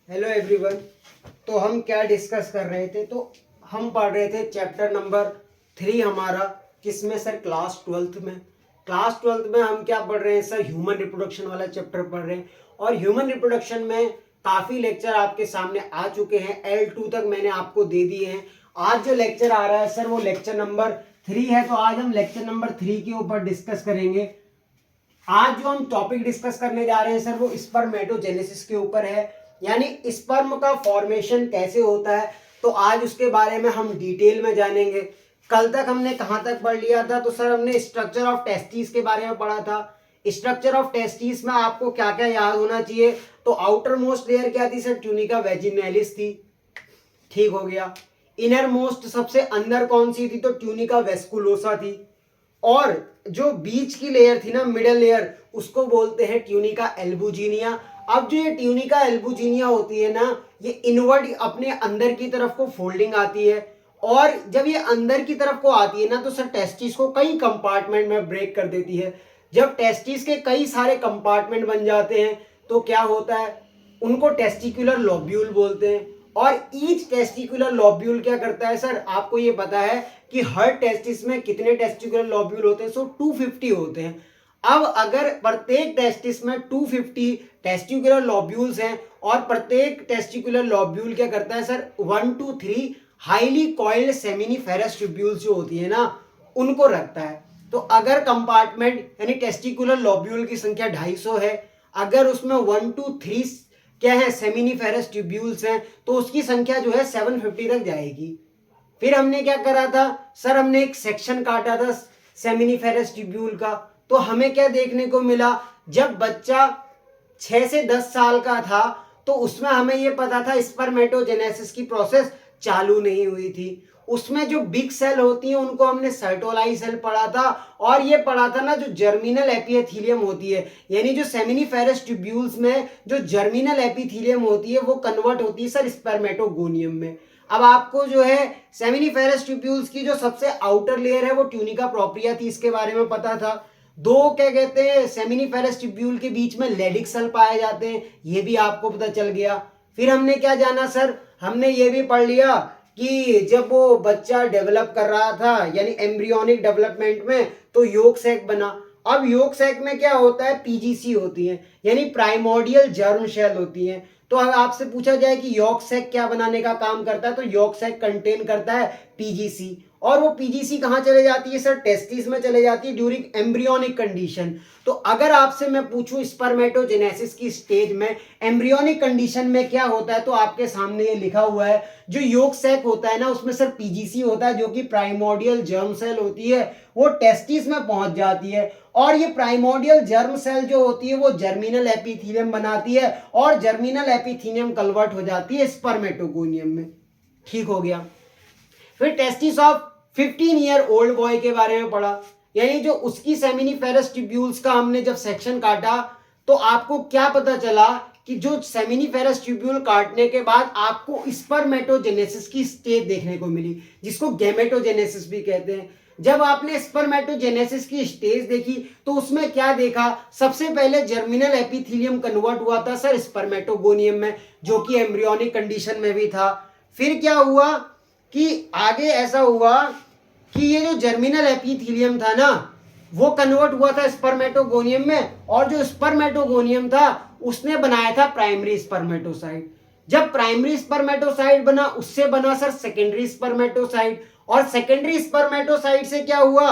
Hello everyone. तो हम क्या डिस्कस कर रहे थे, तो हम पढ़ रहे थे चैप्टर नंबर 3 हमारा। किसमें सर? क्लास ट्वेल्थ में हम क्या पढ़ रहे हैं सर? ह्यूमन रिप्रोडक्शन वाला चैप्टर पढ़ रहे हैं। और ह्यूमन रिप्रोडक्शन में काफ़ी लेक्चर आपके सामने आ चुके हैं, L2 तक मैंने आपको दे दिए हैं। आज जो लेक्चर आ रहा है सर वो लेक्चर नंबर 3 है। तो आज हम लेक्चर नंबर 3 के ऊपर डिस्कस करेंगे। आज जो हम टॉपिक डिस्कस करने जा रहे हैं सर वो स्पर्मेटोजेनेसिस के ऊपर है, यानी स्पर्म का फॉर्मेशन कैसे होता है। तो आज उसके बारे में हम डिटेल में जानेंगे। कल तक हमने कहां तक पढ़ लिया था? तो सर हमने स्ट्रक्चर ऑफ टेस्टिस के बारे में पढ़ा था। स्ट्रक्चर ऑफ टेस्टिस में आपको क्या क्या याद होना चाहिए? तो आउटर मोस्ट लेयर क्या थी सर? ट्यूनिका वेजिनैलिस थी। ठीक हो गया। इनर मोस्ट सबसे अंदर कौन सी थी? तो ट्यूनिका वेस्कुलोसा थी। और जो बीच की लेयर थी ना, मिडल लेयर, उसको बोलते हैं ट्यूनिका एल्बुजिनिया। अब जो ये ट्यूनिका एल्बुजिनिया होती है ना, ये इनवर्ड अपने अंदर की तरफ को फोल्डिंग आती है। और जब ये अंदर की तरफ को आती है ना, तो सर टेस्टिस को कई कंपार्टमेंट में ब्रेक कर देती है। जब टेस्टिस के कई सारे कंपार्टमेंट बन जाते हैं तो क्या होता है? उनको टेस्टिकुलर लोब्यूल बोलते हैं। और ईच टेस्टिकुलर लोब्यूल क्या करता है सर? आपको ये पता है कि हर टेस्टिस में कितने टेस्टिकुलर लोब्यूल होते हैं? सो 250 होते हैं। अब अगर प्रत्येक टेस्टिस में 250 टेस्टिकुलर लोब्यूल्स हैं और प्रत्येक टेस्टिकुलर लोब्यूल क्या करता है sir? 1 to 3 highly coiled seminiferous tubules जो होती है ना, उनको रखता है। तो अगर कंपार्टमेंट यानी टेस्टिकुलर लोब्यूल की संख्या 250 है, अगर उसमें 1 to 3 क्या है? सेमिनिफेरस ट्यूब्यूल्स हैं, तो उसकी संख्या जो है 750 तक जाएगी। फिर हमने क्या करा था सर? हमने एक सेक्शन काटा था सेमिनिफेरस ट्यूब्यूल का। तो हमें क्या देखने को मिला? जब बच्चा 6 से 10 साल का था तो उसमें हमें यह पता था स्पर्मेटोजेनेसिस की प्रोसेस चालू नहीं हुई थी। उसमें जो बिग सेल होती हैं उनको हमने सर्टोलाई सेल पढ़ा था। और ये पढ़ा था ना, जो जर्मिनल एपिथेलियम होती है, यानी जो सेमिनिफेरस ट्यूब्यूल्स में जो जर्मिनल एपिथेलियम होती है वो कन्वर्ट होती है सर स्पर्मेटोगोनियम में। अब आपको जो है सेमिनिफेरस ट्यूब्यूल्स की जो सबसे आउटर लेयर है वो ट्यूनिका प्रोप्रिया थी, इसके बारे में पता था। दो क्या कहते हैं सेमिनिफेरस ट्यूब्यूल के बीच में लेडिक सेल पाए जाते हैं, ये भी आपको पता चल गया। फिर हमने क्या जाना सर? हमने ये भी पढ़ लिया कि जब वो बच्चा डेवलप कर रहा था यानी एम्ब्रियोनिक डेवलपमेंट में, तो योक सैक बना। अब योक सैक में क्या होता है? पीजीसी होती है, यानी प्राइमोर्डियल जर्म शेल होती है। तो अगर आपसे पूछा जाए कि यॉर्क सैक क्या बनाने का काम करता है, तो यॉर्क सैक कंटेन करता है पीजीसी। और वो पीजीसी कहां चले जाती है सर? टेस्टिस में चले जाती है ड्यूरिंग एम्ब्रियोनिक कंडीशन। तो अगर आपसे मैं पूछूं स्पर्मेटोजेनेसिस की स्टेज में एम्ब्रियोनिक कंडीशन में क्या होता है, तो आपके सामने ये लिखा हुआ है। जो यॉर्क सैक होता है ना, उसमें सर पीजीसी होता है जो कि प्राइमोर्डियल जर्म सेल होती है, वो टेस्टिस में पहुंच जाती है। और ये प्राइमोर्डियल जर्म सेल जो होती है वो जर्मिनल एपिथेलियम बनाती है और जर्मिनल एपिथेलियम कन्वर्ट हो जाती है स्पर्मेटोगोनियम में। ठीक हो गया। फिर testis of 15 year old boy के बारे में पढ़ा, यानी जो उसकी सेमिनिफेरस ट्यूब्यूल्स का हमने जब सेक्शन काटा तो आपको क्या पता चला कि जो सेमिनिफेरस ट्यूब्यूल काटने के बाद आपको स्पर्मेटोजेनेसिस की स्टेज देखने को मिली, जिसको गैमेटोजेनेसिस भी कहते हैं। जब आपने स्पर्मेटोजेनेसिस की स्टेज देखी तो उसमें क्या देखा? सबसे पहले जर्मिनल एपिथेलियम कन्वर्ट हुआ था सर स्पर्मेटोगोनियम में, जो कि एम्ब्रियोनिक कंडीशन में भी था। फिर क्या हुआ कि आगे ऐसा हुआ कि ये जो जर्मिनल एपिथेलियम था ना, वो कन्वर्ट हुआ था स्पर्मेटोगोनियम में। और जो स्पर्मेटोगोनियम था उसने बनाया था प्राइमरी स्पर्मेटोसाइट। जब प्राइमरी स्पर्मेटोसाइट बना, उससे बना सर सेकेंडरी स्पर्मेटोसाइट। और सेकेंडरी स्पर्मेटोसाइट से क्या हुआ?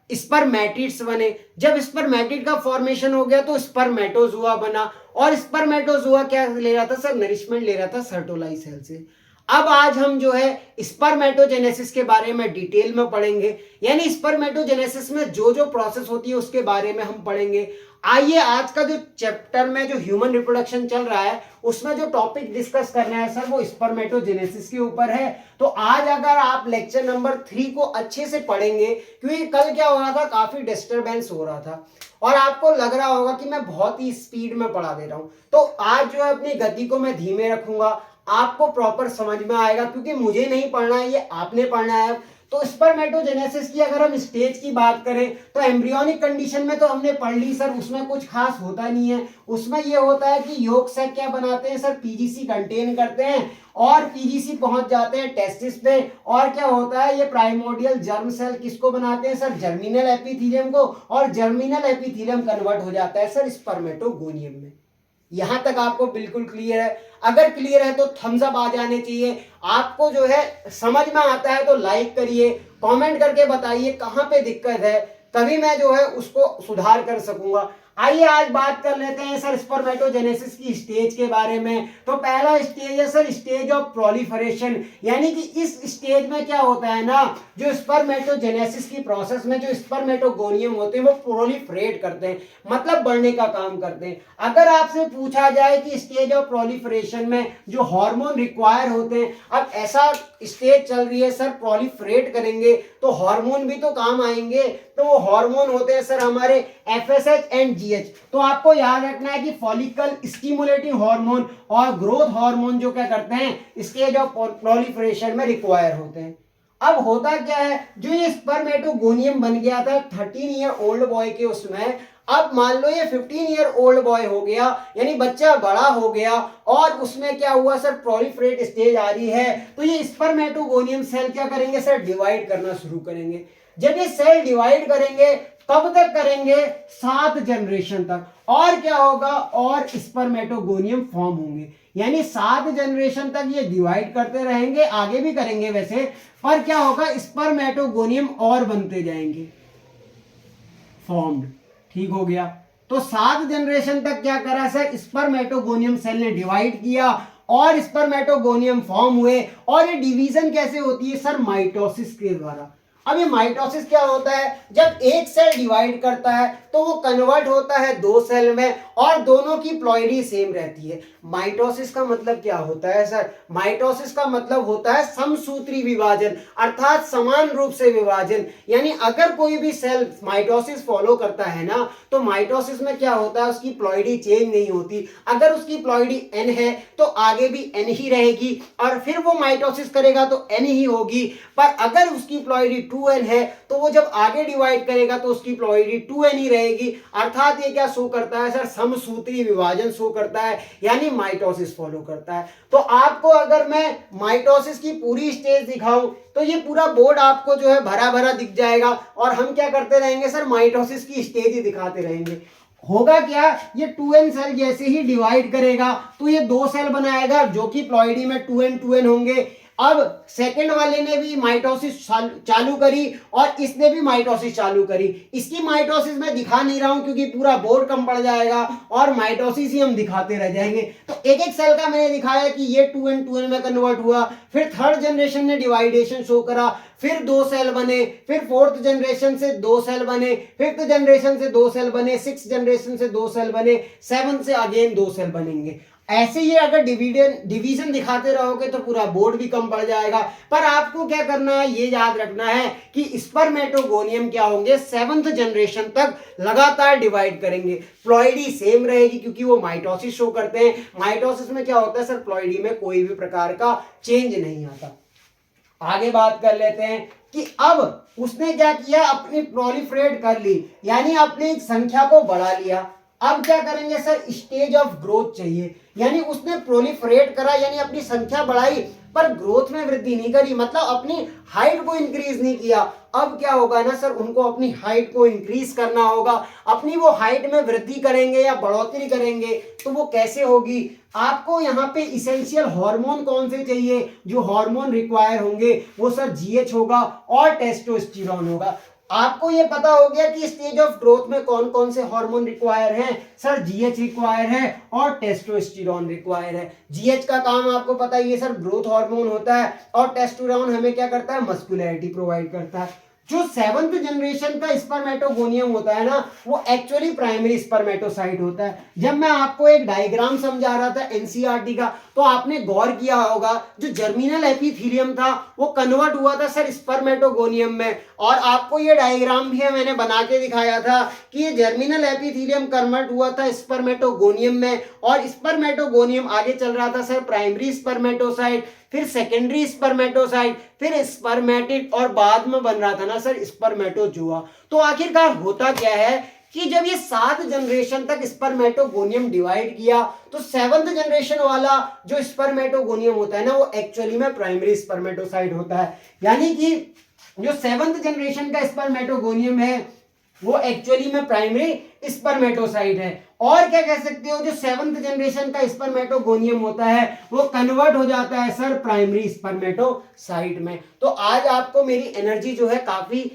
स्पर्मेटिड्स बने। जब स्पर्मेटिड का फॉर्मेशन हो गया तो स्पर्मेटोजुआ बना। और स्पर्मेटोजुआ क्या ले रहा था सर? नरिशमेंट ले रहा था सर्टोलाई सेल से। अब आज हम जो है स्पर्मेटोजेनेसिस के बारे में डिटेल में पढ़ेंगे, यानी स्पर्मेटोजेनेसिस में जो जो प्रोसेस होती है उसके बारे में हम पढ़ेंगे। आइए आज का जो चैप्टर में जो ह्यूमन रिप्रोडक्शन चल रहा है उसमें जो टॉपिक डिस्कस करना है सर वो स्पर्मेटोजेनेसिस के ऊपर है। तो आज अगर आप लेक्चर नंबर 3 को अच्छे से पढ़ेंगे, क्योंकि कल क्या हो रहा था, काफी डिस्टरबेंस हो रहा था और आपको लग रहा होगा कि मैं बहुत ही स्पीड में पढ़ा दे रहा हूं, तो आज जो है अपनी गति को मैं धीमे रखूंगा, आपको प्रॉपर समझ में आएगा, क्योंकि मुझे नहीं पढ़ना है, ये आपने पढ़ना है। तो स्पर्मेटोजेनेसिस की अगर हम स्टेज की बात करें तो एम्ब्रियोनिक कंडीशन में तो हमने पढ़ ली सर, उसमें कुछ खास होता नहीं है। उसमें ये होता है कि यॉर्क सैक क्या बनाते हैं सर, पीजीसी कंटेन करते हैं और पीजीसी पहुंच जाते हैं टेस्टिस पे, और क्या होता है ये प्राइमोर्डियल जर्म सेल किसको बनाते हैं सर, जर्मिनल एपिथेलियम को, और जर्मिनल एपिथेलियम कन्वर्ट हो जाता है सर स्पर्मेटोगोनियम में। यहां तक आपको बिल्कुल क्लियर है? अगर क्लियर है तो थम्स अप आ जाने चाहिए। आपको जो है समझ में आता है तो लाइक करिए, कमेंट करके बताइए कहां पे दिक्कत है, तभी मैं जो है उसको सुधार कर सकूंगा। आइए आज बात कर लेते हैं सर स्पर्मेटोजेनेसिस की स्टेज के बारे में। तो पहला स्टेज है सर स्टेज ऑफ प्रोलिफरेशन, यानी कि इस स्टेज में क्या होता है ना, जो स्पर्मेटोजेनेसिस की प्रोसेस में जो स्पर्मेटोगोनियम होते हैं वो प्रोलिफरेट करते हैं, मतलब बढ़ने का काम करते हैं। अगर आपसे पूछा जाए कि स्टेज ऑफ प्रोलिफरेशन में जो हार्मोन रिक्वायर होते हैं, अब ऐसा स्टेज चल रही है सर प्रोलिफरेट करेंगे तो हार्मोन भी तो काम आएंगे, तो वो हार्मोन होते हैं सर हमारे एफएसएच एंड जीएच। तो आपको याद रखना है कि फॉलिकल स्टिमुलेटिंग हार्मोन और ग्रोथ हार्मोन जो क्या करते हैं स्टेज ऑफ प्रोलिफरेशन में रिक्वायर होते हैं। अब होता क्या है, जो ये स्पर्मेटोगोनियम बन गया था 13 ईयर ओल्ड बॉय के उसमें, अब मान लो ये 15 ईयर ओल्ड बॉय हो गया, यानी बच्चा बड़ा हो गया, और उसमें क्या हुआ सर प्रोलिफरेट स्टेज आ रही है, तो ये स्पर्मेटोगोनियम सेल क्या करेंगे सर, डिवाइड करना शुरू करेंगे। जब ये सेल डिवाइड करेंगे कब तक करेंगे, 7 जनरेशन तक, और क्या होगा, और स्पर्मेटोगोनियम फॉर्म होंगे, यानी 7 जनरेशन तक ये डिवाइड करते रहेंगे, आगे भी करेंगे वैसे, पर क्या होगा स्पर्मेटोगोनियम और बनते जाएंगे, फॉर्म्ड। ठीक हो गया। तो 7 जनरेशन तक क्या करा सर, स्पर्मेटोगोनियम सेल ने डिवाइड किया और स्पर्मेटोगोनियम फॉर्म हुए। और ये डिवीजन कैसे होती है सर, माइटोसिस के द्वारा। अब ये माइटोसिस क्या होता है, जब एक सेल डिवाइड करता है तो वो कन्वर्ट होता है 2 सेल में, और दोनों की प्लॉइडी सेम रहती है। माइटोसिस का मतलब क्या होता है सर, माइटोसिस का मतलब होता है समसूत्री विभाजन, अर्थात समान रूप से विभाजन। यानी अगर कोई भी सेल माइटोसिस फॉलो करता है ना, तो माइटोसिस में क्या होता है, उसकी प्लॉइडी चेंज नहीं होती। अगर उसकी प्लॉइडी एन है तो आगे भी एन ही रहेगी, और फिर वो माइटोसिस करेगा तो एन ही होगी। पर अगर उसकी प्लॉइडी 2n है तो वो जब आगे डिवाइड करेगा तो उसकी प्लॉइडी 2n ही रहेगी, अर्थात ये क्या शो करता है सर, समसूत्री विभाजन शो करता है, यानी माइटोसिस फॉलो करता है। तो आपको अगर मैं माइटोसिस की पूरी स्टेज दिखाऊं तो ये पूरा बोर्ड आपको जो है भरा भरा दिख जाएगा, और हम क्या करते रहेंगे सर, माइटोसिस की स्टेज ही दिखाते रहेंगे। होगा क्या, ये 2n सेल जैसे ही डिवाइड करेगा तो ये 2 सेल बनाएगा जो कि प्लॉइडी में 2n 2n होंगे। अब सेकंड वाले ने भी माइटोसिस चालू करी और इसने भी माइटोसिस चालू करी। इसकी माइटोसिस मैं दिखा नहीं रहा हूं क्योंकि पूरा बोर्ड कम पड़ जाएगा और माइटोसिस ही हम दिखाते रह जाएंगे। तो एक एक सेल का मैंने दिखाया कि ये 2n 2n में कन्वर्ट हुआ, फिर थर्ड जनरेशन ने डिवाइडेशन शो करा, फिर 2 सेल बने, फिर फोर्थ जनरेशन से 2 सेल बने, फिफ्थ जनरेशन से 2 सेल बने, सिक्स जनरेशन से 2 सेल बने, 7 से अगेन 2 सेल बनेंगे। ऐसे ही अगर डिवीजन दिखाते रहोगे तो पूरा बोर्ड भी कम पड़ जाएगा। पर आपको क्या करना है, ये याद रखना है कि स्पर्मेटोगोनियम क्या होंगे, 7th जनरेशन तक लगातार डिवाइड करेंगे, प्लॉइडी सेम रहेगी क्योंकि वो माइटोसिस शो करते हैं। माइटोसिस में क्या होता है सर, प्लॉइडी में कोई भी प्रकार का चेंज नहीं आता। आगे बात कर लेते हैं कि अब उसने क्या किया, अपनी प्रोलिफरेट कर ली, यानी अपनी संख्या को बढ़ा लिया। अब क्या करेंगे सर, स्टेज ऑफ ग्रोथ चाहिए, यानी उसने प्रोलिफरेट करा यानी अपनी संख्या बढ़ाई पर ग्रोथ में वृद्धि नहीं करी, मतलब अपनी हाइट को इंक्रीज नहीं किया। अब क्या होगा ना सर, उनको अपनी हाइट को इंक्रीज करना होगा। अपनी वो हाइट में वृद्धि करेंगे या बढ़ोतरी करेंगे तो वो कैसे होगी, आपको यहाँ पे इसेंशियल हार्मोन कौन से चाहिए, जो हार्मोन रिक्वायर होंगे वो सर जीएच होगा और टेस्टोस्टेरोन होगा। आपको ये पता हो गया कि स्टेज ऑफ ग्रोथ में कौन कौन से हार्मोन रिक्वायर हैं, सर जीएच रिक्वायर है और टेस्टोस्टेरोन रिक्वायर है। जीएच का काम आपको पता ही है सर, ग्रोथ हार्मोन होता है, और टेस्टोस्टेरोन हमें क्या करता है, मस्कुलैरिटी प्रोवाइड करता है। जो 7th जनरेशन का स्पर्मेटोगोनियम होता है ना, वो एक्चुअली प्राइमरी स्पर्मेटोसाइट होता है। जब मैं आपको एक डायग्राम समझा रहा था एनसीईआरटी का, तो आपने गौर किया होगा जो जर्मिनल एपिथेलियम था वो कन्वर्ट हुआ था सर स्पर्मेटोगोनियम में, और आपको ये डायग्राम भी है मैंने बना के दिखाया था कि ये जर्मिनल एपिथेलियम कन्वर्ट हुआ था स्पर्मेटोगोनियम में, और स्पर्मेटोगोनियम आगे चल रहा था सर प्राइमरी स्पर्मेटोसाइट, फिर सेकेंडरी स्पर्मेटोसाइट, फिर स्पर्मेटिड, और बाद में बन रहा था ना सर स्पर्मेटोजुआ। तो आखिरकार होता क्या है कि जब ये 7 जनरेशन तक स्पर्मेटोगोनियम डिवाइड किया तो 7th जनरेशन वाला जो स्पर्मेटोगोनियम होता है ना वो एक्चुअली में प्राइमरी स्पर्मेटोसाइट होता है। यानी कि जो 7th जनरेशन का स्पर्मेटोगोनियम है वो एक्चुअली में प्राइमरी स्पर्मेटोसाइट है। और क्या कह सकते हो, जो 7th जनरेशन का स्पर्मेटोगोनियम होता है वो कन्वर्ट हो जाता है सर प्राइमरी स्पर्मेटोसाइट में। तो आज आपको मेरी एनर्जी जो है काफी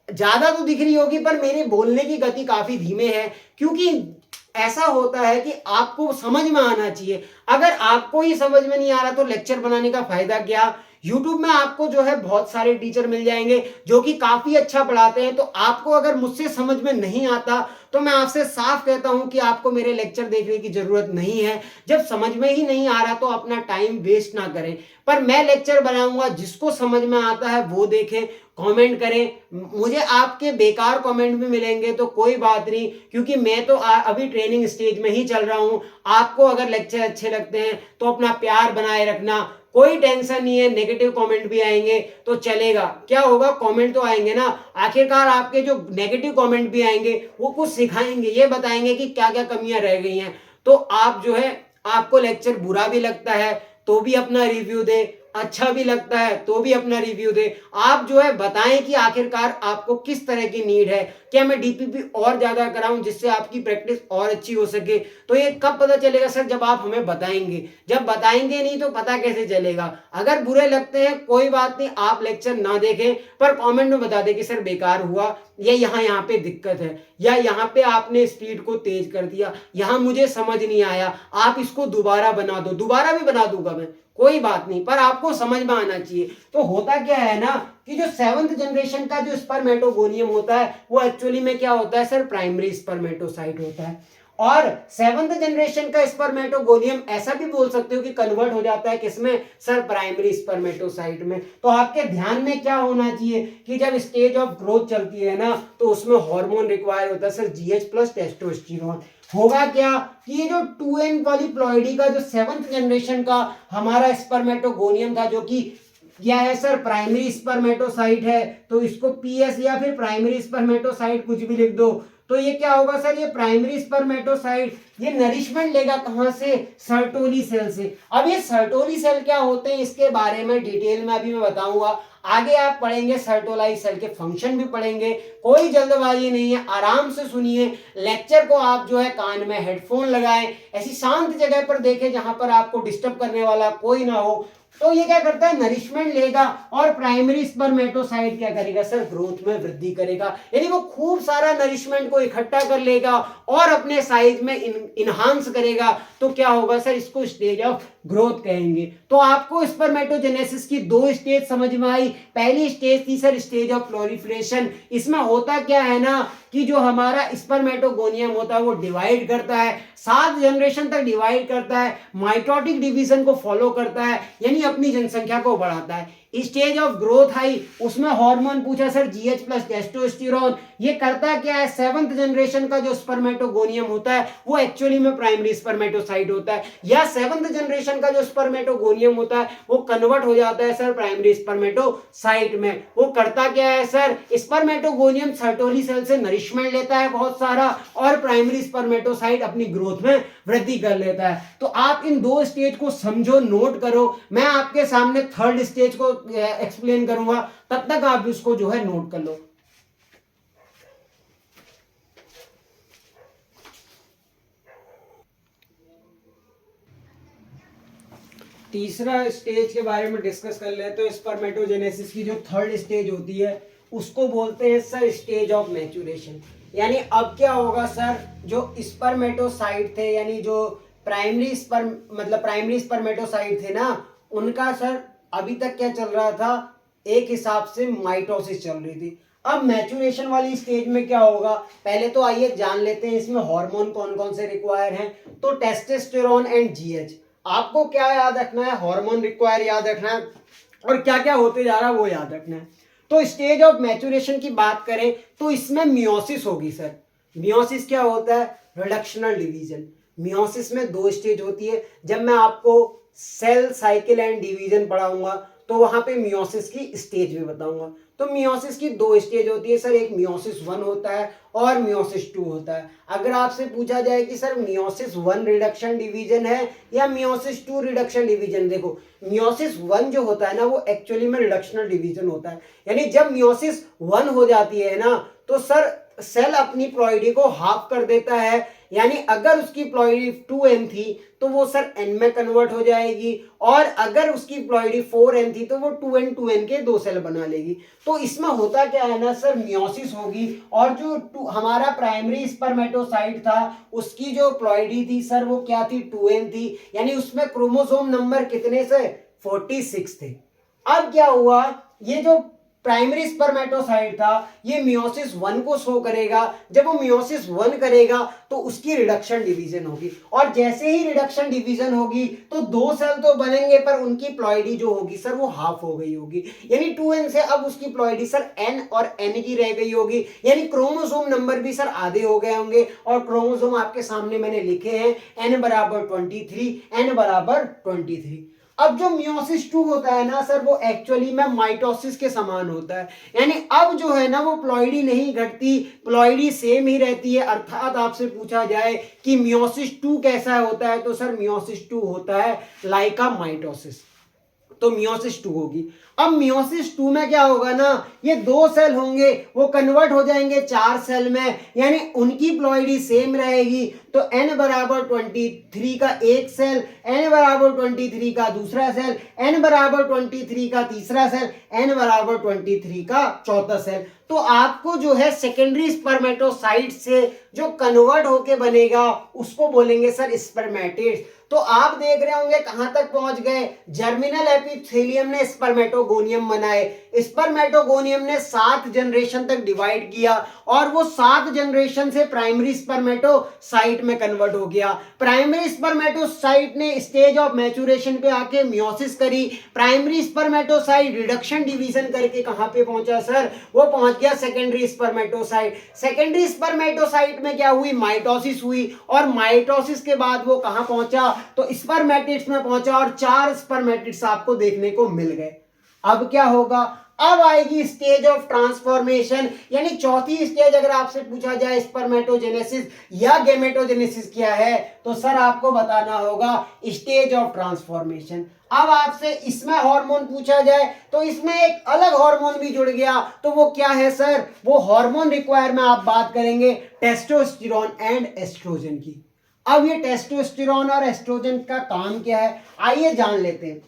ज्यादा तो दिख रही होगी, पर मेरे बोलने की गति काफी धीमे है, क्योंकि ऐसा होता है कि आपको समझ में आना चाहिए। अगर आपको ही समझ में नहीं आ रहा तो लेक्चर बनाने का फायदा क्या। YouTube में आपको जो है बहुत सारे टीचर मिल जाएंगे जो कि काफी अच्छा पढ़ाते हैं, तो आपको अगर मुझसे समझ में नहीं आता तो मैं आपसे साफ कहता हूं कि आपको मेरे लेक्चर देखने की जरूरत नहीं है। जब समझ में ही नहीं आ रहा तो अपना टाइम वेस्ट ना करें, पर मैं लेक्चर बनाऊंगा, जिसको समझ में आता है वो देखें, कमेंट करें। मुझे आपके बेकार कमेंट भी मिलेंगे तो कोई बात नहीं, क्योंकि मैं तो अभी ट्रेनिंग स्टेज में ही चल रहा हूं। आपको अगर लेक्चर अच्छे लगते हैं तो अपना प्यार बनाए रखना, कोई टेंशन नहीं है। नेगेटिव कमेंट भी आएंगे तो चलेगा, क्या होगा, कमेंट तो आएंगे ना। आखिरकार आपके जो नेगेटिव कमेंट भी आएंगे वो कुछ सिखाएंगे, ये बताएंगे कि क्या क्या कमियां रह गई हैं। तो आप जो है, आपको लेक्चर बुरा भी लगता है तो भी अपना रिव्यू दे, अच्छा भी लगता है तो भी अपना रिव्यू दे। आप जो है बताएं कि आखिरकार आपको किस तरह की नीड है, क्या मैं डीपीपी और ज्यादा कराऊं जिससे आपकी प्रैक्टिस और अच्छी हो सके। तो ये कब पता चलेगा सर, जब आप हमें बताएंगे। जब बताएंगे नहीं तो पता कैसे चलेगा। अगर बुरे लगते हैं कोई बात नहीं, आप लेक्चर ना देखें, पर कमेंट में बता दें कि सर बेकार हुआ, या यहाँ पे दिक्कत है, या यहाँ पे आपने स्पीड को तेज कर दिया, यहाँ मुझे समझ नहीं आया, आप इसको दोबारा बना दो। दोबारा भी बना दूंगा मैं, कोई बात नहीं, पर आपको समझ में आना चाहिए। तो होता क्या है ना कि जो 7th जनरेशन का जो स्पर्मेटोगोनियम होता है वो एक्चुअली में क्या होता है सर, प्राइमरी स्पर्मेटोसाइट होता है। और 7th जनरेशन का स्पर्मेटोगोनियम ऐसा भी बोल सकते हो कि कन्वर्ट हो जाता है किसमें सर, प्राइमरी स्पर्मेटोसाइट में। तो आपके ध्यान में क्या होना चाहिए कि जब स्टेज ऑफ ग्रोथ चलती है ना तो उसमें हार्मोन रिक्वायर होता है सर, जीएच प्लस टेस्टोस्टेरोन। होगा क्या कि ये जो 2n वाली प्लॉइडी का जो 7th जनरेशन का हमारा स्पर्मेटोगोनियम था, जो कि क्या है सर, प्राइमरी स्पर्मेटोसाइट है, तो इसको पीएस या फिर प्राइमरी स्पर्मेटोसाइट कुछ भी लिख दो। तो ये क्या होगा सर, ये प्राइमरी स्पर्मेटोसाइट ये नरिशमेंट लेगा कहां से, सर्टोली सेल से। अब ये सर्टोली सेल क्या होते हैं इसके बारे में डिटेल में अभी मैं बताऊंगा। आगे आप पढ़ेंगे, सर्टोलाई सेल के फंक्शन भी पढ़ेंगे। कोई जल्दबाजी नहीं है, आराम से सुनिए लेक्चर को। आप जो है कान में हेडफोन लगाएं, ऐसी शांत जगह पर देखें जहां पर आपको डिस्टर्ब करने वाला कोई ना हो। तो ये क्या करता है, नरिशमेंट लेगा, और प्राइमरी स्पर्मेटोसाइट क्या करेगा सर, ग्रोथ में वृद्धि करेगा। यानी वो खूब सारा नरिशमेंट को इकट्ठा कर लेगा और अपने साइज में इनहांस करेगा। तो क्या होगा सर, इसको स्टेज ऑफ ग्रोथ कहेंगे। तो आपको स्पर्मेटोजेनेसिस की 2 स्टेज समझ में आई। पहली स्टेज थी सर स्टेज ऑफ प्लोरिफरेशन। इसमें होता क्या है ना कि जो हमारा स्पर्मेटोगोनियम होता है वो डिवाइड करता है, 7 जनरेशन तक डिवाइड करता है, माइटोटिक डिवीजन को फॉलो करता है, यानी अपनी जनसंख्या को बढ़ाता है। स्टेज ऑफ ग्रोथ आई, उसमें हार्मोन पूछा सर, जीएच प्लस टेस्टोस्टेरोन। ये करता क्या है, 7th जनरेशन का जो स्पर्मेटोगोनियम होता है वो एक्चुअली में प्राइमरी स्पर्मेटोसाइट होता है, या 7th जनरेशन का जो स्पर्मेटोगोनियम होता है वो कन्वर्ट हो जाता है सर प्राइमरी स्पर्मेटोसाइट में। वो करता क्या है सर, स्पर्मेटोगोनियम सर्टोली सेल से नरिशमेंट लेता है बहुत सारा, और प्राइमरी स्पर्मेटोसाइट अपनी ग्रोथ में वृद्धि कर लेता है। तो आप इन 2 स्टेज को समझो, नोट करो। मैं आपके सामने 3rd स्टेज को एक्सप्लेन करूंगा, तब तक आप इसको जो है नोट कर लो। तीसरा स्टेज के बारे में डिस्कस कर लेते हैं। तो स्पर्मेटोजेनेसिस की जो 3rd स्टेज होती है उसको बोलते हैं सर स्टेज ऑफ मैच्योरेशन। यानी अब क्या होगा सर, जो स्पर्मेटोसाइट थे, यानी जो प्राइमरी स्पर्मेटोसाइट थे ना, उनका सर अभी तक क्या चल रहा था, एक हिसाब से माइटोसिस चल रही थी। अब मैच्योरेशन वाली स्टेज में क्या होगा, पहले तो आइए जान लेते हैं इसमें हार्मोन कौन कौन से रिक्वायर हैं। तो टेस्टोस्टेरोन एंड जीएच। आपको क्या याद रखना है, हार्मोन रिक्वायर याद रखना है, और क्या क्या होते जा रहा है वो याद रखना है। तो स्टेज ऑफ मैच्योरेशन की बात करें तो इसमें मियोसिस होगी सर। मियोसिस क्या होता है? Reductional division. मियोसिस में 2 स्टेज होती है। जब मैं आपको सेल साइकिल एंड डिवीजन पढ़ाऊंगा तो वहां पे मियोसिस की स्टेज भी बताऊंगा। तो मियोसिस की 2 स्टेज होती है सर, एक मियोसिस 1 होता है और मियोसिस 2 होता है। अगर आपसे पूछा जाए कि सर मियोसिस 1 रिडक्शन डिवीजन है या मियोसिस 2 रिडक्शन डिवीजन, देखो मियोसिस 1 जो होता है ना वो एक्चुअली में रिडक्शनल डिवीजन होता है। यानी जब मियोसिस 1 हो जाती है ना तो सर सेल अपनी प्लॉइडी को हाफ कर देता है। यानी अगर उसकी प्लॉइडी 2n थी तो वो सर n में कन्वर्ट हो जाएगी, और अगर उसकी प्लॉइडी 4n थी तो वो 2n के 2 सेल बना लेगी। तो इसमें होता क्या है ना सर, मियोसिस होगी और जो हमारा प्राइमरी स्पर्मेटोसाइट था उसकी जो प्लॉइडी थी सर वो क्या थी? 2n थी। यानी उसमें क्रोमोसोम नंबर कितने से? 46 थे। अब क्या हुआ, ये जो प्राइमरी स्पर्मेटोसाइट था ये मियोसिस 1 को शो करेगा। जब वो मियोसिस 1 करेगा तो उसकी रिडक्शन डिवीजन होगी, और जैसे ही रिडक्शन डिवीजन होगी तो 2 सेल तो बनेंगे पर उनकी प्लॉइडी जो होगी सर वो हाफ हो गई होगी। यानी 2n से अब उसकी प्लॉइडी सर n और n की रह गई होगी। यानी क्रोमोसोम नंबर भी सर आधे हो गए होंगे, और क्रोमोसोम आपके सामने मैंने लिखे हैं n बराबर 23, n बराबर 23। अब जो मियोसिस 2 होता है ना सर वो एक्चुअली में माइटोसिस के समान होता है। यानी अब जो है ना वो प्लॉइडी नहीं घटती, प्लॉइडी सेम ही रहती है। अर्थात आपसे पूछा जाए कि मियोसिस 2 कैसा होता है तो सर मियोसिस 2 होता है लाइक अ माइटोसिस। तो मियोसिस 2 होगी। अब मियोसिस 2 में क्या होगा ना, ये 2 सेल होंगे वो कन्वर्ट हो जाएंगे 4 सेल में, यानी उनकी प्लॉइडी सेम रहेगी। तो n बराबर 23 का एक सेल, n बराबर 23 का दूसरा सेल, n बराबर 23 का तीसरा सेल, n बराबर 23 का चौथा सेल। तो आपको जो है सेकेंडरी स्पर्मेटोसाइट से जो कन्वर्ट होके बनेगा उसको बोलेंगे सर स्पर्मेटिड्स। तो आप देख रहे होंगे कहां तक पहुंच गए, जर्मिनल एपिथेलियम ने स्पर्मेटोगोनियम बनाए। स्पर्मेटोगोनियम ने 7 जनरेशन तक डिवाइड किया और वो 7 जनरेशन से प्राइमरी स्पर्मेटोसाइट में कन्वर्ट हो गया। प्राइमरी स्पर्मेटोसाइट ने स्टेज ऑफ मैच्योरेशन पे आके मियोसिस करी। प्राइमरी स्पर्मेटोसाइट रिडक्शन डिवीजन करके कहां पे पहुंचा सर, वो पहुंच गया सेकेंडरी स्पर्मेटोसाइट। सेकेंडरी स्पर्मेटोसाइट में क्या हुई, माइटोसिस हुई, और माइटोसिस के बाद वो कहां पहुंचा तो स्पर्मेटिड्स में पहुंचा, और 4 स्पर्मेटिड्स आपको देखने को मिल गए। अब क्या होगा, अब आएगी स्टेज ऑफ ट्रांसफॉर्मेशन, यानी चौथी स्टेज। अगर आपसे पूछा जाए स्पर्मेटोजेनेसिस या गेमेटोजेनेसिस क्या है तो सर आपको बताना होगा स्टेज ऑफ ट्रांसफॉर्मेशन। अब आपसे इसमें हार्मोन पूछा जाए तो इसमें एक अलग हार्मोन भी जुड़ गया, तो वो क्या है सर, वो हार्मोन रिक्वायर में आप बात करेंगे टेस्टोस्टेरोन एंड एस्ट्रोजन की। अब ये टेस्टोस्टेरोन और एस्ट्रोजन का काम क्या है आइए जान लेते हैं।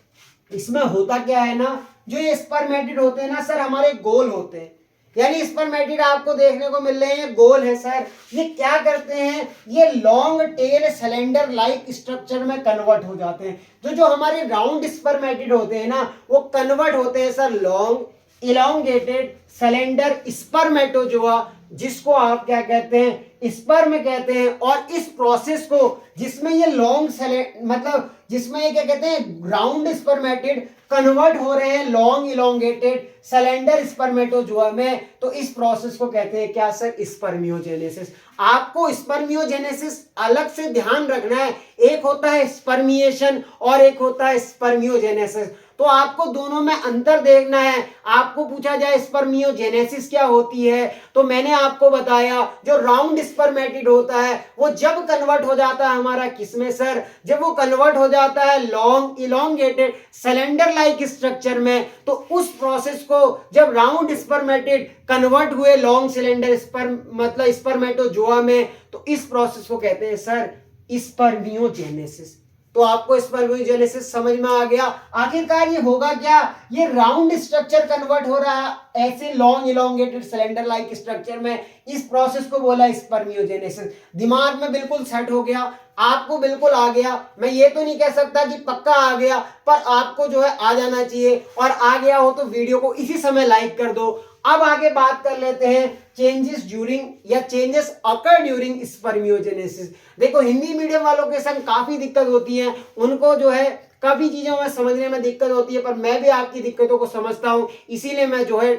इसमें होता क्या है ना, जो ये स्पर्मेटिड होते हैं ना सर हमारे गोल होते हैं, यानी स्पर्मेटिड आपको देखने को मिल रहे हैं गोल है सर। ये क्या करते हैं, ये long tail cylinder like structure में कन्वर्ट हो जाते हैं। जो हमारे राउंड स्पर्मेटिड होते हैं ना वो कन्वर्ट होते हैं sir long elongated cylinder spermatozoa, जिसको आप क्या कहते हैं, स्पर्म कहते हैं। और इस प्रोसेस को जिसमें ये लॉन्ग मतलब जिसमें ये क्या कहते हैं राउंड स्पर्मेटिड कन्वर्ट हो रहे हैं लॉन्ग इलोंगेटेड सिलेंडर स्पर्मेटोजोआ में, तो इस प्रोसेस को कहते हैं क्या सर, स्पर्मियोजेनेसिस। आपको स्पर्मियोजेनेसिस अलग से ध्यान रखना है, एक होता है स्पर्मिएशन और एक होता है स्पर्मियोजेनेसिस। तो आपको दोनों में अंतर देखना है। आपको पूछा जाए स्पर्मियोजेनेसिस क्या होती है तो मैंने आपको बताया जो राउंड स्पर्मेटिड होता है वो जब कन्वर्ट हो जाता है हमारा किसमें सर, जब वो कन्वर्ट हो जाता है long elongated cylinder like structure में, तो उस प्रोसेस को जब राउंड स्पर्मेटिड कन्वर्ट हुए लॉन्ग सिलेंडर स्पर्म मतलब स्पर्मेटोजोआ में, तो इस प्रोसेस को कहते हैं सर स्पर्मियोजेनेसिस। तो आपको स्पर्मियोजेनेसिस समझ में आ गया। आखिरकार ये होगा क्या, ये राउंड स्ट्रक्चर कन्वर्ट हो रहा है ऐसे long elongated cylinder like structure में, इस प्रोसेस को बोला स्पर्मियोजेनेसिस। दिमाग में बिल्कुल सेट हो गया, आपको बिल्कुल आ गया। मैं ये तो नहीं कह सकता कि पक्का आ गया, पर आपको जो है आ जाना चाहिए, और आ गया हो तो वीडियो को इसी समय लाइक कर दो। अब आगे बात कर लेते हैं चेंजेस ड्यूरिंग या चेंजेस अकर ड्यूरिंग स्पर्मियोजेनेसिस। देखो हिंदी मीडियम वालों के संग काफी दिक्कत होती है, उनको जो है काफी चीजों में समझने में दिक्कत होती है, पर मैं भी आपकी दिक्कतों को समझता हूँ, इसीलिए मैं जो है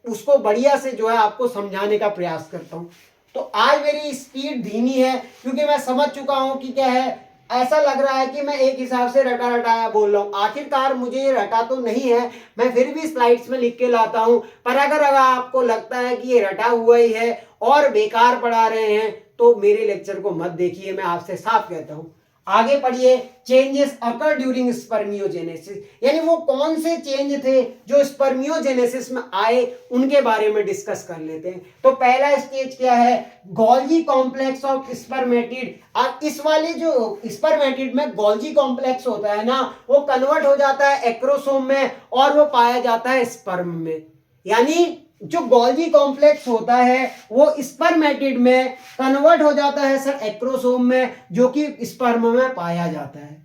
उसको बढ़िया से जो है आपको समझाने का प्रयास करता हूँ। तो आज मेरी स्पीड धीमी है क्योंकि मैं समझ चुका हूं कि क्या है, ऐसा लग रहा है कि मैं एक हिसाब से रटा रटाया बोल रहा हूं। आखिरकार मुझे ये रटा तो नहीं है, मैं फिर भी स्लाइड्स में लिख के लाता हूं, पर अगर आपको लगता है कि ये रटा हुआ ही है और बेकार पढ़ा रहे हैं तो मेरे लेक्चर को मत देखिए, मैं आपसे साफ कहता हूं। आगे पढ़िए, चेंजेस अकर ड्यूरिंग स्पर्मियोजेनेसिस, यानी वो कौन से चेंज थे जो स्पर्मियोजेनेसिस में आए, उनके बारे में डिस्कस कर लेते हैं। तो पहला स्टेज क्या है, गोल्गी कॉम्प्लेक्स ऑफ स्पर्मेटिड। अब इस वाले जो स्पर्मेटिड में गोल्गी कॉम्प्लेक्स होता है ना, वो कन्वर्ट हो जाता है एक्रोसोम में और वो पाया जाता है स्पर्म में। यानी जो गोल्गी कॉम्प्लेक्स होता है वो स्पर्मेटिड में कन्वर्ट हो जाता है सर एक्रोसोम में, जो कि स्पर्म में पाया जाता है।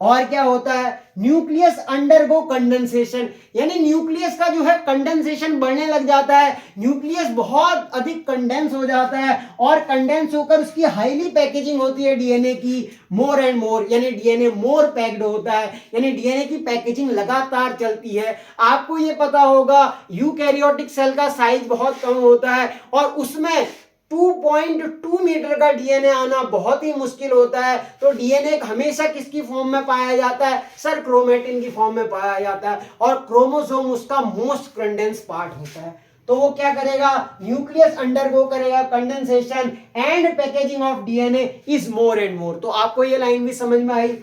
और क्या होता है, न्यूक्लियस अंडरगो कंडेंसेशन, यानी न्यूक्लियस का जो है कंडेंसेशन बढ़ने लग जाता है, न्यूक्लियस बहुत अधिक कंडेंस हो जाता है और कंडेंस होकर उसकी हाईली पैकेजिंग होती है डीएनए की, मोर एंड मोर, यानी डीएनए मोर पैक्ड होता है, यानी डीएनए की पैकेजिंग लगातार चलती है। आपको ये पता होगा यूकैरियोटिक सेल का साइज बहुत कम होता है और उसमें 2.2 मीटर का डीएनए आना बहुत ही मुश्किल होता है। तो डीएनए हमेशा किसकी फॉर्म में पाया जाता है सर, क्रोमेटिन की फॉर्म में पाया जाता है और क्रोमोसोम उसका मोस्ट कंडेंस पार्ट होता है। तो वो क्या करेगा, न्यूक्लियस अंडरगो करेगा condensation and packaging of DNA is more and more. तो आपको ये लाइन भी समझ में आई।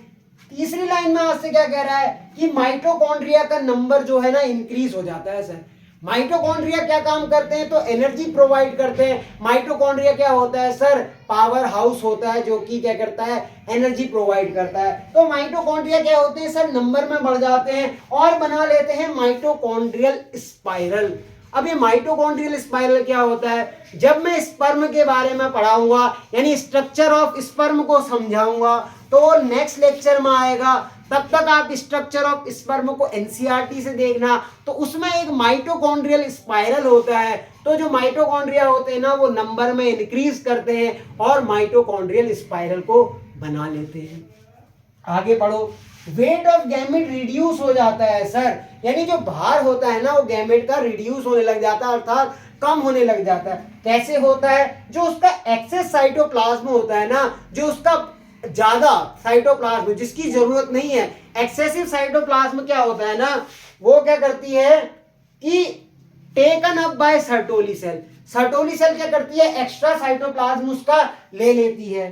तीसरी लाइन में आज से क्या कह रहा है कि माइटोकॉन्ड्रिया का नंबर जो है ना इंक्रीज हो जाता है सर। माइटोकॉन्ड्रिया क्या काम करते हैं, तो एनर्जी प्रोवाइड करते हैं। माइटोकॉन्ड्रिया क्या होता है सर, पावर हाउस होता है जो कि क्या करता है, एनर्जी प्रोवाइड करता है। तो माइटोकॉन्ड्रिया क्या होते हैं सर, नंबर में बढ़ जाते हैं और बना लेते हैं माइटोकॉन्ड्रियल स्पाइरल। अब ये माइटोकॉन्ड्रियल स्पाइरल क्या होता है, जब मैं स्पर्म के बारे में पढ़ाऊंगा यानी स्ट्रक्चर ऑफ स्पर्म को समझाऊंगा तो नेक्स्ट लेक्चर में आएगा, तब तक आप स्ट्रक्चर ऑफ स्पर्म को एनसीईआरटी से देखना। तो उसमें एक माइटोकॉन्ड्रियल स्पाइरल होता है, तो जो माइटोकॉन्ड्रिया होते हैं ना वो नंबर में इंक्रीज करते हैं और माइटोकॉन्ड्रियल स्पाइरल को बना लेते हैं। आगे पढ़ो, वेट ऑफ गैमेट रिड्यूस हो जाता है सर, यानी जो भार होता है ना वो गैमेट का रिड्यूस होने लग जाता है, अर्थात कम होने लग जाता है। कैसे होता है, जो उसका एक्सेस साइटोप्लाज्म होता है ना, जो उसका ज्यादा साइटोप्लाज्म जिसकी जरूरत नहीं है, एक्सेसिव साइटोप्लाज्म क्या होता है ना, वो क्या करती है कि taken up by Sertoli cell. Sertoli cell क्या करती है, एक्स्ट्रा साइटोप्लाज्म उसका ले लेती है।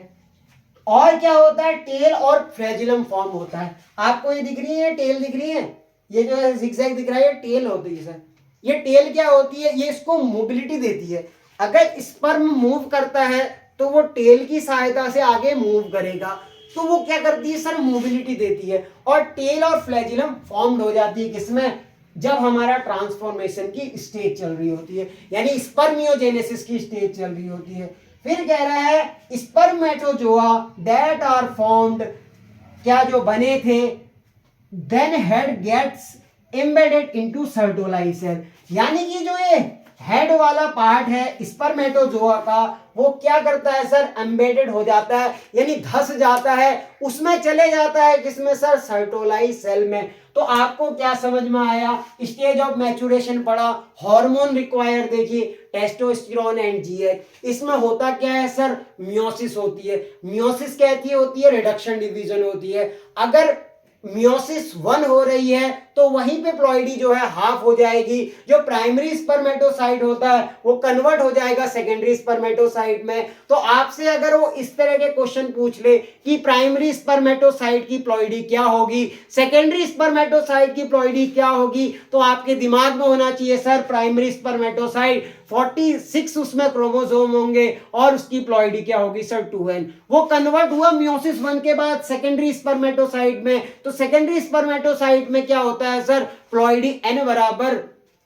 और क्या होता है, टेल और फ्लैजिलम फॉर्म होता है। आपको ये दिख रही है, टेल दिख रही है, ये जो है जिगजैग दिख रहा है, ये टेल होती है सर। ये टेल क्या होती है, ये इसको मोबिलिटी देती है। अगर स्पर्म मूव करता है तो वो टेल की सहायता से आगे मूव करेगा, तो वो क्या करती है सर, मोबिलिटी देती है। और टेल और फ्लैजिलम फॉर्म्ड हो जाती है किसमें, जब हमारा ट्रांसफॉर्मेशन की स्टेज चल रही होती है, यानी स्पर्मियोजेनेसिस की स्टेज चल रही होती है। फिर कह रहा है स्पर्मेटोजोआ दैट आर फॉर्म्ड, क्या जो बने थे, then head gets embedded into Sertoli cell, यानी कि जो ये हेड वाला पार्ट है स्पर्मेटोजोआ का वो क्या करता है सर, एम्बेडेड हो जाता है, यानी धस जाता है, उसमें चले जाता है किसमें सर, सर्टोलाई सेल में। तो आपको क्या समझ में आया, स्टेज ऑफ मैच्योरेशन पढ़ा, हार्मोन रिक्वायर्ड देखिए, टेस्टोस्टेरोन एंड जीएच। इसमें होता क्या है सर, मियोसिस होती है। मियोसिस कहती होती है रिडक्शन डिवीजन होती है। अगर मियोसिस 1 हो रही है तो वहीं पे प्लॉइडी जो है हाफ हो जाएगी, जो प्राइमरी स्पर्मेटोसाइट होता है वो कन्वर्ट हो जाएगा सेकेंडरी स्पर्मेटोसाइट में। तो आपसे अगर वो इस तरह के क्वेश्चन पूछ ले कि प्राइमरी स्पर्मेटोसाइट की प्लॉइडी क्या होगी, सेकेंडरी स्पर्मेटोसाइट की प्लॉइडी क्या होगी, तो आपके दिमाग में होना चाहिए सर प्राइमरी स्पर्मेटोसाइट 46 उसमें क्रोमोसोम होंगे और उसकी प्लॉइडी क्या होगी सर, 2n। वो कन्वर्ट हुआ मियोसिस 1 के बाद सेकेंडरी स्पर्मेटोसाइट में, तो सेकेंडरी स्पर्मेटोसाइट में क्या होता है सर, प्लॉइडी n बराबर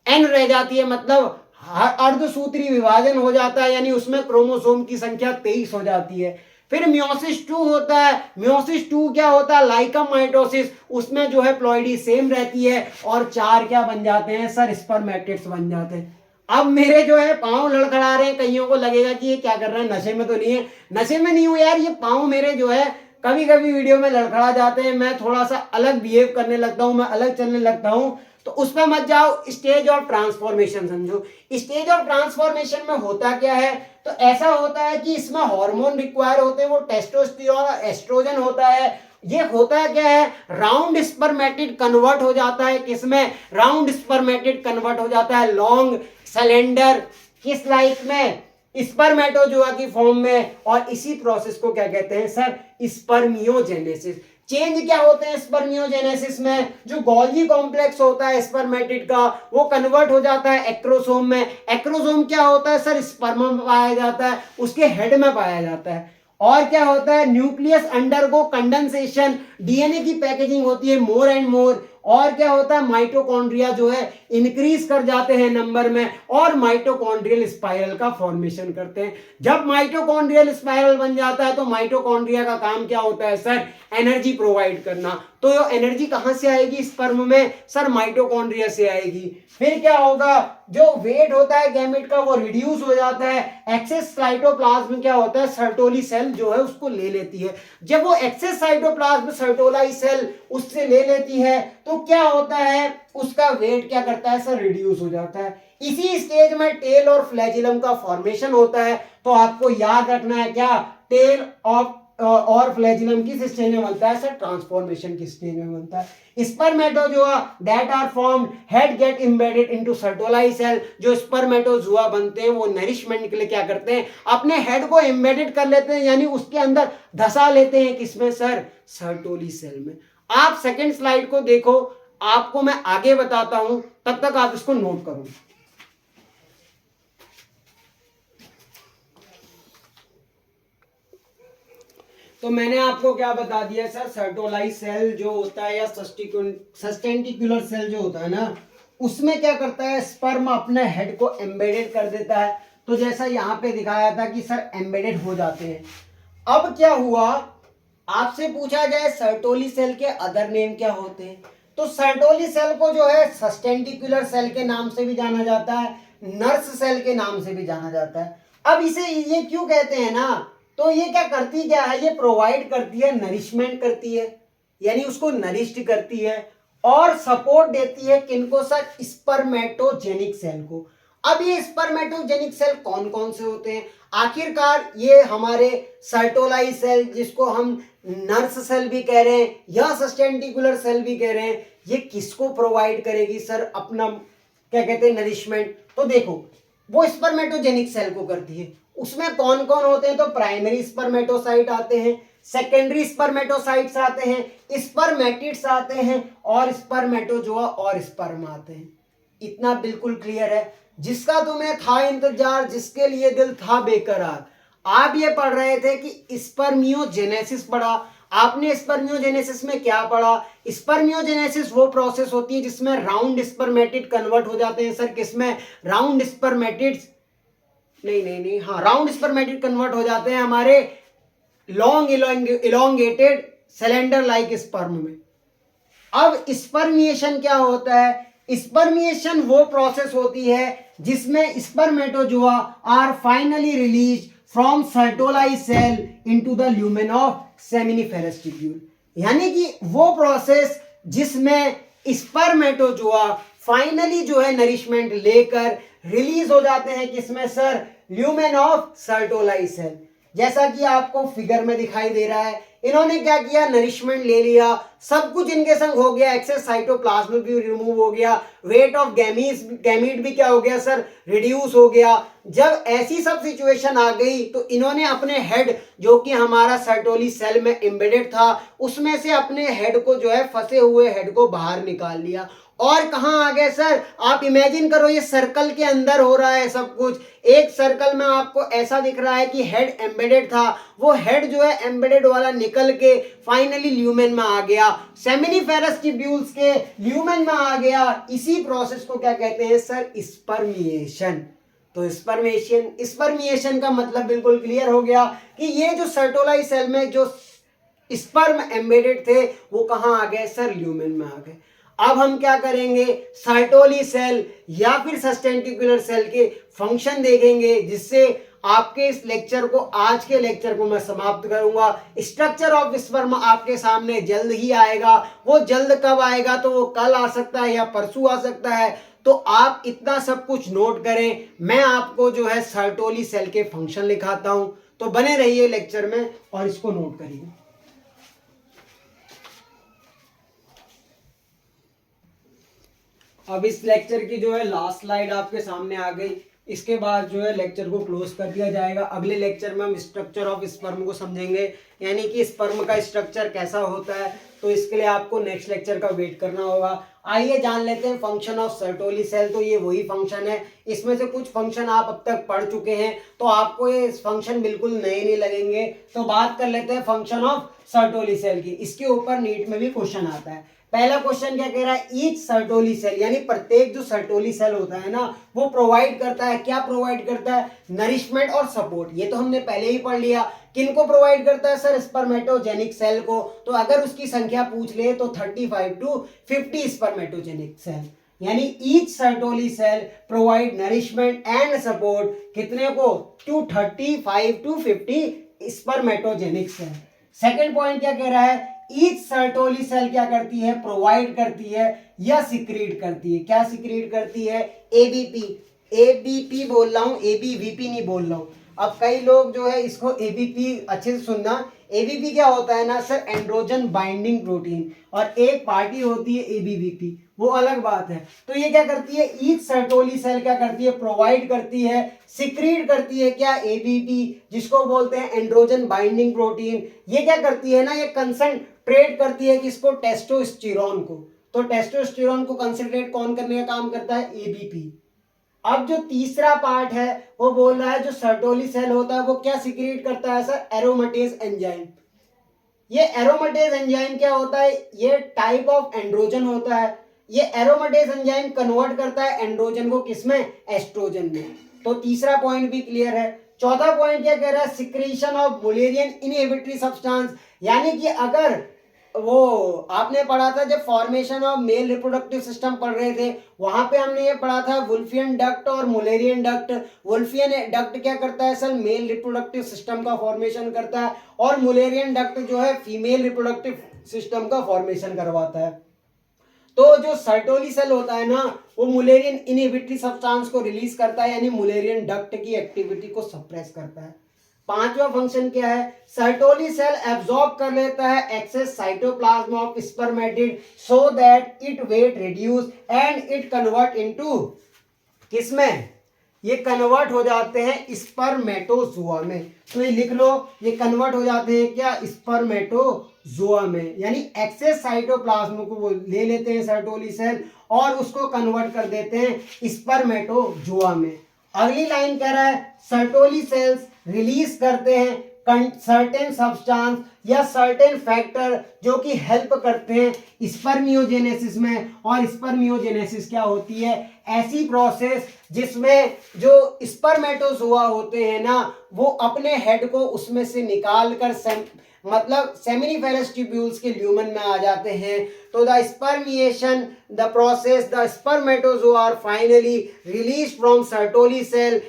n रह जाती है, मतलब अर्धसूत्री विभाजन हो जाता है, यानी उसमें क्रोमोसोम की संख्या 23 हो जाती है। फिर मियोसिस 2 होता है, मियोसिस 2 क्या होता है, लाइकम माइटोसिस, उसमें जो है प्लॉइडी सेम रहती है और 4 क्या बन जाते हैं सर, स्पर्मेटिड्स बन जाते हैं। अब मेरे जो है पांव लड़खड़ा रहे हैं, कईयों को लगेगा कि ये क्या कर रहा है, नशे में तो नहीं है। नशे में नहीं हूं यार, ये पांव मेरे जो है कभी कभी वीडियो में लड़खड़ा जाते हैं, मैं थोड़ा सा अलग बिहेव करने लगता हूं, मैं अलग चलने लगता हूं, तो उस पर मत जाओ। स्टेज ऑफ ट्रांसफॉर्मेशन समझो। स्टेज ऑफ ट्रांसफॉर्मेशन में होता क्या है, तो ऐसा होता है कि इसमें हार्मोन रिक्वायर होते हैं, वो टेस्टोस्टेरोन और एस्ट्रोजन होता है। ये होता क्या है, राउंड स्पर्मेटिड कन्वर्ट हो जाता है, किसमें, राउंड स्पर्मेटिड कन्वर्ट हो जाता है लॉन्ग सिलेंडर किस लाइक में, स्पर्मेटोजोआ की फॉर्म में। और इसी प्रोसेस को क्या कहते हैं सर, स्पर्मियोजेनेसिस। चेंज क्या होते हैं स्पर्मियोजेनेसिस में, जो गोल्गी कॉम्प्लेक्स होता है स्पर्मेटिड का, वो कन्वर्ट हो जाता है एक्रोसोम में। एक्रोसोम क्या होता है सर, स्पर्म में पाया जाता है, उसके हेड में पाया जाता है। और क्या होता है, न्यूक्लियस अंडरगो कंडेंसेशन, डीएनए की पैकेजिंग होती है मोर एंड मोर। और क्या होता है, माइटोकॉन्ड्रिया जो है इंक्रीज कर जाते हैं नंबर में, और माइटोकॉन्ड्रियल स्पाइरल का फॉर्मेशन करते हैं। जब माइटोकॉन्ड्रियल स्पाइरल बन जाता है तो माइटोकॉन्ड्रिया का काम क्या होता है सर, एनर्जी प्रोवाइड करना। तो ये एनर्जी कहां से आएगी स्पर्म में सर, माइटोकॉन्ड्रिया से आएगी। फिर क्या होगा, जो वेट होता है गैमेट का वो रिड्यूस हो जाता है। एक्सेस साइटोप्लाज्म क्या होता है, सर्टोली सेल जो है उसको ले लेती है। जब वो एक्सेस साइटोप्लाज्म सर्टोलाई सेल उससे ले लेती है तो क्या होता है, उसका वेट क्या करता है सर, रिड्यूस हो जाता है। इसी स्टेज में टेल और फ्लैजिलम का फॉर्मेशन होता है। तो आपको याद रखना है क्या, टेल ऑफ और फ्लैजिलम किस स्टेज में बनता है सर, ट्रांसफॉर्मेशन की स्टेज में बनता है। Spermatozoa that are formed head get embedded into Sertoli cell. जो स्पर्मेटोजोआ बनते हैं वो नरिशमेंट के लिए क्या करते हैं, अपने हेड को एम्बेडेड कर लेते हैं, यानी उसके अंदर धसा लेते हैं, किसमें सर, सर्टोली सेल में। आप सेकंड स्लाइड को देखो, आपको मैं आगे बताता हूं, तब तक आप इसको नोट करो। तो मैंने आपको क्या बता दिया सर, सर्टोलाई सेल जो होता है या सस्टेंटिकुलर सेल जो होता है ना, उसमें क्या करता है, स्पर्म अपने हेड को एम्बेडेड कर देता है। तो जैसा यहां पे दिखाया था कि सर एम्बेडेड हो जाते हैं। अब क्या हुआ, आपसे पूछा जाए सर्टोली सेल के अदर नेम क्या होते हैं, तो सर्टोली सेल को जो है सस्टेंटिकुलर सेल के नाम से भी जाना जाता है, नर्स सेल के नाम से भी जाना जाता है। अब इसे ये क्यों कहते हैं ना, तो ये क्या करती क्या है, ये प्रोवाइड करती है, नरिशमेंट करती है, यानी उसको नरिश्ड करती है, और सपोर्ट देती है किनको सर, स्पर्मेटोजेनिक सेल को। अब ये स्पर्मेटोजेनिक सेल कौन कौन से होते हैं, आखिरकार ये हमारे सर्टोलाई सेल, जिसको हम नर्स सेल भी कह रहे हैं या सस्टेंटिकुलर सेल भी कह रहे हैं, ये किसको प्रोवाइड करेगी सर अपना क्या कहते हैं, नरिशमेंट। तो देखो वो स्पर्मेटोजेनिक सेल को करती है। उसमें कौन कौन होते हैं, तो प्राइमरी स्पर्मेटोसाइट आते हैं, सेकेंडरी स्पर्मेटोसाइट्स आते हैं, स्पर्मेटिड्स आते हैं, और स्पर्मेटोजोआ और स्पर्म आते हैं। इतना बिल्कुल क्लियर है, जिसका तुम्हें था इंतजार, जिसके लिए दिल था बेकरार। आप ये पढ़ रहे थे कि स्पर्मियोजेनेसिस पढ़ा, आपने स्पर्मियोजेनेसिस में क्या पढ़ा, स्पर्मियोजेनेसिस वो प्रोसेस होती है जिसमें राउंड स्पर्मेटिड कन्वर्ट हो जाते हैं सर, किसमें, राउंड स्पर्मेटिड्स, नहीं हाँ, राउंड स्पर्मेटिड कन्वर्ट हो जाते हैं हमारे long elongated cylinder like sperm में। अब स्पर्मिएशन क्या होता है, स्पर्मिएशन वो प्रोसेस होती है जिसमें spermatozoa are finally release from Sertoli cell into the lumen of seminiferous tubule. यानी कि वो प्रोसेस जिसमें स्पर्मेटोजोआ फाइनली जो है नरिशमेंट लेकर रिलीज हो जाते हैं, किसमें सर, ल्यूमेन ऑफ सर्टोलाई सेल। जैसा कि आपको फिगर में दिखाई दे रहा है, इन्होंने क्या किया, नरिशमेंट ले लिया, सब कुछ इनके संग हो गया, एक्सेस साइटोप्लाज्म भी रिमूव हो गया, वेट ऑफ गैमीट भी क्या हो गया सर, रिड्यूस हो गया। जब ऐसी सब सिचुएशन आ गई तो इन्होंने अपने हेड, जो कि हमारा सर्टोली सेल में एम्बेडेड था, उसमें से अपने हेड को जो है, फंसे हुए हेड को बाहर निकाल लिया, और कहां आ गए सर, आप इमेजिन करो ये सर्कल के अंदर हो रहा है सब कुछ। एक सर्कल में आपको ऐसा दिख रहा है कि हेड एम्बेडेड था, वो हेड जो है एम्बेडेड वाला निकल के फाइनली ल्यूमेन में आ गया, सेमिनिफेरस ट्यूब्यूल्स के ल्यूमेन में आ गया। इसी प्रोसेस को क्या कहते हैं सर, स्पर्मिएशन। तो स्पर्मिएशन का मतलब बिल्कुल क्लियर हो गया कि ये जो सर्टोलाई सेल में जो स्पर्म एम्बेडेड थे वो कहां आ गए सर, ल्यूमेन में आ गए। अब हम क्या करेंगे, सर्टोली सेल या फिर सस्टेंटिकुलर सेल के फंक्शन देखेंगे, जिससे आपके इस लेक्चर को, आज के लेक्चर को मैं समाप्त करूंगा। स्ट्रक्चर ऑफ स्पर्म आपके सामने जल्द ही आएगा। वो जल्द कब आएगा, तो वो कल आ सकता है या परसों आ सकता है। तो आप इतना सब कुछ नोट करें। मैं आपको जो है सर्टोली सेल के फंक्शन लिखाता हूं, तो बने रहिए लेक्चर में और इसको नोट करिए। अब इस लेक्चर की जो है लास्ट स्लाइड आपके सामने आ गई। इसके बाद जो है लेक्चर को क्लोज कर दिया जाएगा। अगले लेक्चर में हम स्ट्रक्चर ऑफ स्पर्म को समझेंगे, यानी कि स्पर्म का स्ट्रक्चर कैसा होता है। तो इसके लिए आपको नेक्स्ट लेक्चर का वेट करना होगा। आइए जान लेते हैं फंक्शन ऑफ सर्टोली सेल। तो ये वही फंक्शन है, इसमें से कुछ फंक्शन आप अब तक पढ़ चुके हैं, तो आपको ये फंक्शन बिल्कुल नए नहीं लगेंगे। तो बात कर लेते हैं फंक्शन ऑफ सर्टोली सेल की। इसके ऊपर नीट में भी क्वेश्चन आता है। पहला क्वेश्चन क्या कह रहा है, ईच सर्टोली सेल, यानी प्रत्येक जो सर्टोली सेल होता है ना, वो प्रोवाइड करता है, क्या प्रोवाइड करता है, नरिशमेंट और सपोर्ट। ये तो हमने पहले ही पढ़ लिया। किनको प्रोवाइड करता है सर, स्पर्मेटोजेनिक सेल को। तो अगर उसकी संख्या पूछ ले तो 35 to 50 स्पर्मेटोजेनिक सेल, यानी each Sertoli cell provide nourishment and support कितने को, to 35 to 50 spermatogenic cell. Second point क्या कह रहा है, ईच सर्टोली सेल क्या करती है, प्रोवाइड करती है या सिक्रीट करती है। क्या सिक्रीट करती है, एबीपी। एबीपी बोल रहा हूं, एबीवीपी नहीं बोल रहा हूं। अब कई लोग जो है इसको एबीपी अच्छे से सुनना। एबीपी क्या होता है ना सर, एंड्रोजन बाइंडिंग प्रोटीन, और एक पार्टी होती है एबीवीपी, वो अलग बात है। तो ये क्या करती है, ईच सर्टोली सेल क्या करती है, प्रोवाइड करती है, सिक्रीट करती है क्या, एबीपी, जिसको बोलते हैं एंड्रोजन बाइंडिंग प्रोटीन। ये क्या करती है ना, ये कंसंट्रेट करती है किसको, टेस्टोस्टेरोन को। तो टेस्टोस्टेरोन को कंसंट्रेट कौन करने का काम करता है, एबीपी। अब जो तीसरा पार्ट है वो बोल रहा है जो सर्टोली सेल होता है वो क्या सिक्रीट करता है सर, एरोमेटेज एंजाइम। ये एरोमेटेज एंजाइम क्या होता है, ये टाइप ऑफ एंड्रोजन होता है। ये एरोमेटेज एंजाइम कन्वर्ट करता है एंड्रोजन को किसमें, एस्ट्रोजन में। तो तीसरा पॉइंट भी क्लियर है। चौथा पॉइंट क्या कह रहा है, secretion of Mullerian inhibitory substance, यानी कि अगर वो आपने पढ़ा था जब formation of male reproductive system पढ़ रहे थे, वहां पे हमने ये पढ़ा था वुल्फियन डक्ट और मुलेरियन डक्ट। वुल्फियन डक्ट क्या करता है सर, मेल रिप्रोडक्टिव सिस्टम का फॉर्मेशन करता है, और मुलेरियन डक्ट जो है फीमेल रिप्रोडक्टिव सिस्टम का फॉर्मेशन करवाता है। तो जो सर्टोली सेल होता है ना, वो मुलेरियन इनहिबिटरी सब्सटेंस को रिलीज करता है, यानी मुलेरियन डक्ट की एक्टिविटी को सप्रेस करता है। पांचवा फंक्शन क्या है, सर्टोली सेल एब्जॉर्ब कर लेता है excess cytoplasm of spermatid so that it weight reduce and it convert into किसमें, ये कन्वर्ट हो जाते हैं स्पर्मेटोजोआ में। तो ये लिख लो, ये कन्वर्ट हो जाते हैं क्या, स्पर्मेटोजोआ में, यानी एक्सेस साइटोप्लाज्म को वो ले लेते हैं सर्टोली सेल और उसको कन्वर्ट कर देते हैं स्पर्मेटोजोआ में। अगली लाइन कह रहा है सर्टोली सेल्स रिलीज करते हैं सर्टेन सब्सटेंस या सर्टेन फैक्टर जो कि हेल्प करते हैं स्पर्मियोजेनेसिस में। और स्पर्मियोजेनेसिस क्या होती है, ऐसी प्रोसेस जिसमें जो स्पर्मेटोजोआ होते हैं ना, वो अपने हेड को उसमें से निकाल कर मतलब सेमिनिफेरस ट्यूब्यूल्स के ल्यूमन में आ जाते हैं। तो the spermiation the process the spermatozoa are finally release from Sertoli cell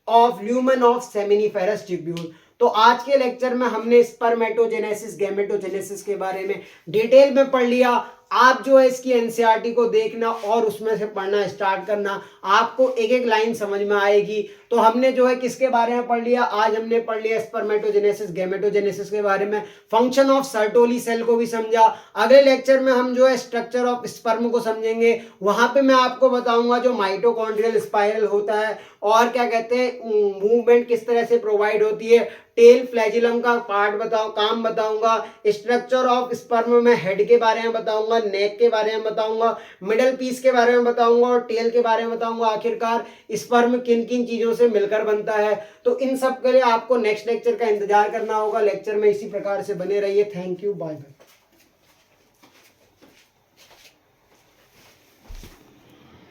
of lumen of seminiferous tubule. तो आज के लेक्चर में हमने स्पर्मेटोजेनेसिस गैमेटोजेनेसिस के बारे में डिटेल में पढ़ लिया। आप जो है इसकी एनसीईआरटी को देखना और उसमें से पढ़ना स्टार्ट करना, आपको एक एक लाइन समझ में आएगी। तो हमने जो है किसके बारे में पढ़ लिया, आज हमने पढ़ लिया स्पर्मेटोजेनेसिस गैमेटोजेनेसिस के बारे में, फंक्शन ऑफ सर्टोली सेल को भी समझा। अगले लेक्चर में हम जो है स्ट्रक्चर ऑफ स्पर्म को समझेंगे। वहां पे मैं आपको बताऊंगा जो माइटोकॉन्ड्रियल स्पाइरल होता है और क्या कहते हैं मूवमेंट किस तरह से प्रोवाइड होती है, टेल फ्लैजिलम का पार्ट बताऊं, काम बताऊंगा, स्ट्रक्चर ऑफ स्पर्म में हेड के बारे में बताऊंगा, नेक के बारे में बताऊंगा, मिडल पीस के बारे में बताऊंगा और टेल के बारे में बताऊंगा। आखिरकार स्पर्म किन किन चीजों से मिलकर बनता है। तो इन सब के लिए आपको नेक्स्ट लेक्चर का इंतजार करना होगा। लेक्चर में इसी प्रकार से बने रहिए। Thank you, bye bye.